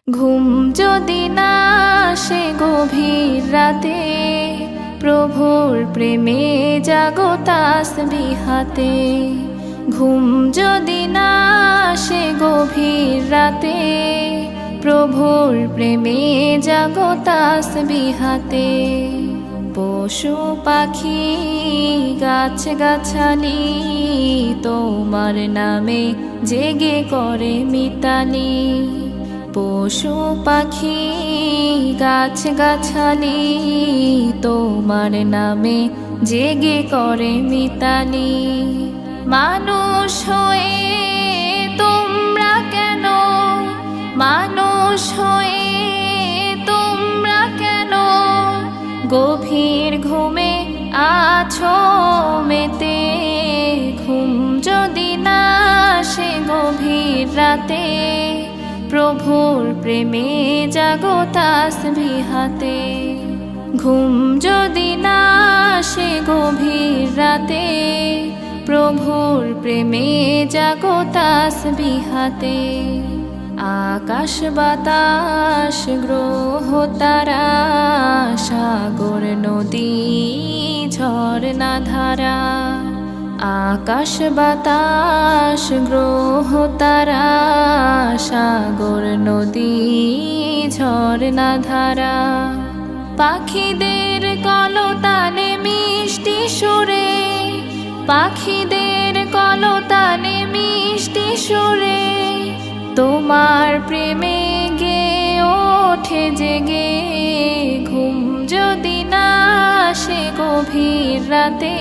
ঘুম যদি না আসে গভীর রাতে, প্রভুর প্রেমে জাগো তাসবিহাতে। ঘুম যদি না আসে গভীর রাতে, প্রভুর প্রেমে জাগো তাসবিহাতে। পশু পাখি গাছ গাছালি তোমার নামে জেগে করে মিতালি। পশু পাখি গাছ গাছালি তোমার নামে জেগে করে মিতালি। মানুষ হয়ে তোমরা কেন, মানুষ হয়ে তোমরা কেন গভীর ঘুমে আছো মেতে। ঘুম যদি না আসে গভীর রাতে, প্রভুর প্রেমে জাগো তাসবিহাতে। ঘুম যদি না আসে গভীর রাতে, প্রভুর প্রেমে জাগো তাসবিহাতে। আকাশ বাতাস গ্রহ তারা, সাগর নদী ঝরনা ধারা। আকাশ বাতাস গ্রহ তারা, সাগর নদী ঝরনা ধারা। পাখিদের কলতানে মিষ্টি সুরে, পাখিদের কলতানে মিষ্টি সুরে তোমার প্রেমে গে ওঠে জেগে। ঘুম যদি না আসে গভীর রাতে,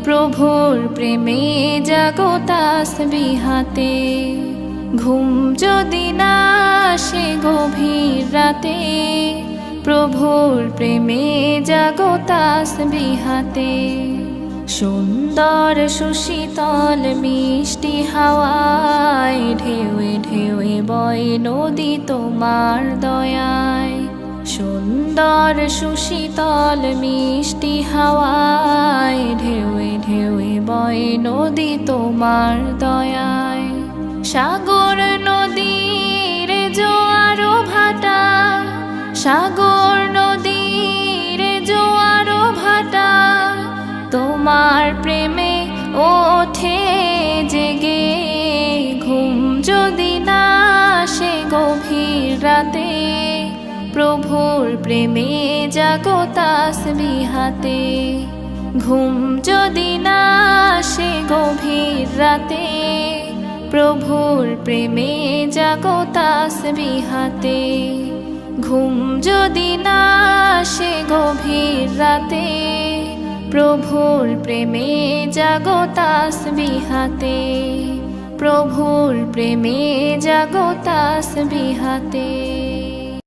প্রভুর প্রেমে জাগো তাসবিহাতে। ঘুম যদি না আসে গভীর রাতে, প্রভুর প্রেমে জাগো তাসবিহাতে। সুন্দর সুশীতল মিষ্টি হাওয়ায় ঢেউয়ে ঢেউয়ে বয় নদী তোমার দয়ায়। সুন্দর সুশীতল মিষ্টি হাওয়ায় ঢেউয়ে ঢেউয়ে বয় নদী তোমার দয়ায়। সাগর নদীর জোয়ার ভাটা, সাগর নদীর জোয়ার ভাটা তোমার প্রেমে ওঠে জেগে। ঘুম যদি না আসে গভীর রাতে, প্রভুর প্রেমে জাগো তাসবিহাতে। ঘুম যদি না আসে গভীর রাতে, প্রভুর প্রেমে জাগো তাসবিহাতে। ঘুম যদি না আসে গভীর রাতে, প্রভুর প্রেমে জাগো তাসবিহাতে। প্রভুর প্রেমে জাগো তাসবিহাতে।